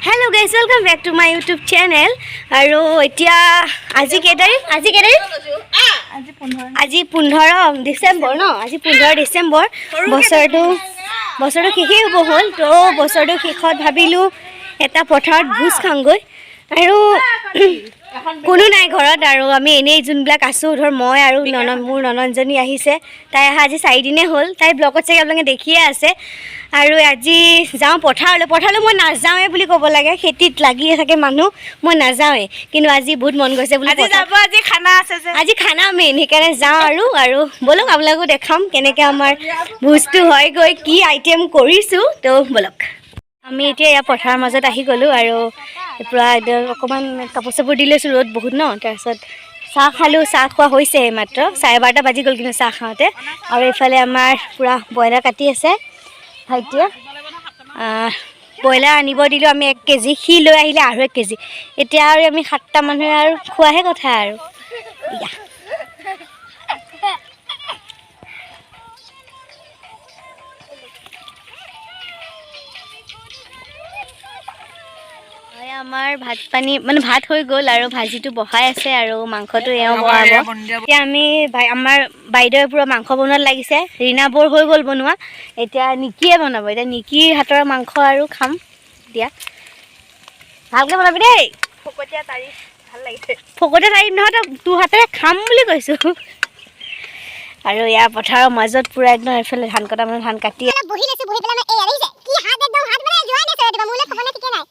Hello guys, welcome back to my YouTube channel. আৰু এতিয়া আজি কেই তাৰিখ? আজি 15 ডিসেম্বৰ ন? আজি 15 ডিসেম্বৰ বছৰটো শেষেই হ'ব হ'ল। তো বছৰটো শেষত ভাবিলোঁ এটা পথাৰত ভোজ খাওঁগৈ আৰু কোনো নাই ঘৰত আৰু আমি এনেই যোনবিলাক আছোঁ ধৰ মই আৰু মোৰ নননজনী আহিছে। তাই অহা আজি 4 দিনে হ'ল। তাই ব্লগত চাগে আপোনালোকে দেখিয়ে আছে। আৰু আজি যাওঁ পথাৰলৈ মই নাযাওঁৱে বুলি ক'ব লাগে, খেতিত লাগি থাকে মানুহ, মই নাযাওঁৱে, কিন্তু আজি বহুত মন গৈছে বুলি আজি খানা মেইন, সেইকাৰণে যাওঁ আৰু ব'লক আপোনালোকো দেখাম কেনেকৈ আমাৰ ভোজটো হয়গৈ, কি আইটেম কৰিছোঁ। তো ব'লক আমি এতিয়া ইয়াৰ পথাৰৰ মাজত আহি গ'লোঁ আৰু পূৰা একদম অকণমান কাপোৰ চাপোৰ দি লৈছোঁ, ৰ'দ বহুত ন। তাৰপিছত চাহ খালোঁ, চাহ খোৱা হৈছে মাত্ৰ 12:30 বাজি গ'ল কিন্তু চাহ খাওঁতে। আৰু এইফালে আমাৰ পূৰা ব্ৰইলাৰ কাটি আছে ভাইটিয়ে। ব্ৰইলাৰ আনিব দিলোঁ আমি 1 কেজি, সি লৈ আহিলে আৰু 1 কেজি। এতিয়া আৰু আমি 7টা মানুহে আৰু খোৱাহে কথা আৰু আমাৰ ভাত পানী মানে ভাত হৈ গ'ল আৰু ভাজিটো বহাই আছে আৰু মাংসটো এওঁ বনাব। এতিয়া আমি আমাৰ বাইদেৱে পূৰা মাংস বনোৱাত লাগিছে, ৰীণা বৰ হৈ গ'ল বনোৱা, এতিয়া নিকিয়ে বনাব। এতিয়া নিকিৰ হাতৰ মাংস আৰু খাম। এতিয়া ভালকৈ বনাবি দেই। ফকতীয়া তাৰিফ ভাল লাগিছে। ফকতীয়া তাৰিফ নহয়, তোৰ হাতেৰে খাম বুলি কৈছোঁ। আৰু ইয়াৰ পথাৰৰ মাজত পূৰা একদম এইফালে ধান কটা মানে ধান কাটি বহি লৈছোঁ, বহি পেলাই এই আহিছে কি হাত একদম হাত মানে যোৱাই নাই ৰাতিপুৱা মোলৈ খবৰনে ঠিকে নাই।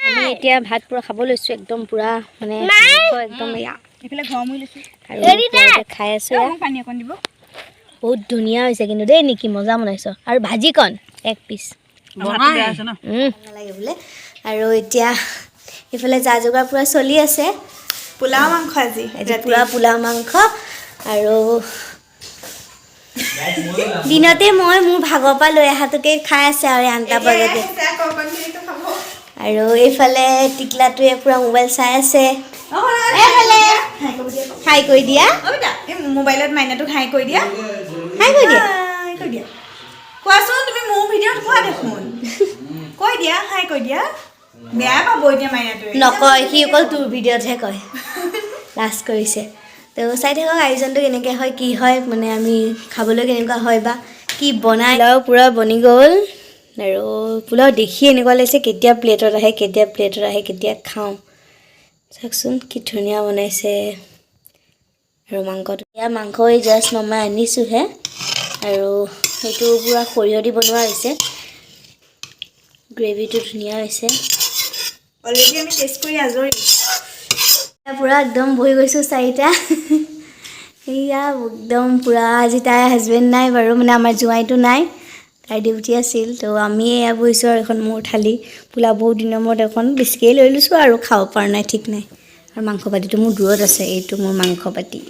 আমি এতিয়া ভাত পূৰা খাব লৈছোঁ, একদম পূৰা মানে একদম খাই আছোঁ। বহুত ধুনীয়া হৈছে কিন্তু দেই, নিকি মজা বনাইছ। আৰু ভাজিকণ 1 পিচ নালাগে বোলে। আৰু এতিয়া এইফালে যা যোগাৰ পূৰা চলি আছে, পোলাও মাংস আজি পূৰা পোলাও মাংস। আৰু দিনতে মই মোৰ ভাগৰ পৰা লৈ অহাটোকে খাই আছে আৰু 8টা বজাতে। আৰু এইফালে টিকলাটোৱে পূৰা মোবাইল চাই আছে। হাই কৰি দিয়া মোবাইলত, মাইনাটোক হাই কৰি দিয়া, হাই কৰি দিয়া, কোৱাচোন তুমি মোৰ ভিডিঅ'ত কোৱা দেখোন, কৈ দিয়া হাই কৈ দিয়া। বেয়া পাব এতিয়া মাইনাটোৱে নকয়, সি অকল তোৰ ভিডিঅ'তহে কয়। লাজ কৰিছে। তো চাই থাকক আয়োজনটো কেনেকৈ হয়, কি হয়, মানে আমি খাবলৈ কেনেকুৱা হয় বা কি বনাই। পোলাও পূৰা বনি গ'ল আৰু পোলাও দেখি এনেকুৱা লাগিছে কেতিয়া প্লেটত আহে, কেতিয়া খাওঁ। চাওকচোন কি ধুনীয়া বনাইছে। আৰু মাংসটো এয়া মাংস জাষ্ট নমাই আনিছোঁহে আৰু সেইটো পূৰা সৰিয়হ দি বনোৱা হৈছে। গ্ৰেভিটো ধুনীয়া হৈছে, অলৰেডি আমি টেষ্ট কৰি আজৰি। পূৰা একদম বহি গৈছোঁ 4টা। সেয়া একদম পূৰা আজি তাইৰ হাজবেণ্ড নাই বাৰু, মানে আমাৰ জোঁৱাইটো নাই, তাইৰ ডিউটি আছিল। তো আমি এয়া বহিছোঁ আৰু এখন মোৰ থালি পোলাও বহুত দিনৰ মূৰত এখন বেছিকেই লৈ লৈছোঁ আৰু খাব পৰা নাই ঠিক নাই। আৰু মাংস পাতিটো মোৰ দূৰত আছে, এইটো মোৰ মাংস পাতি।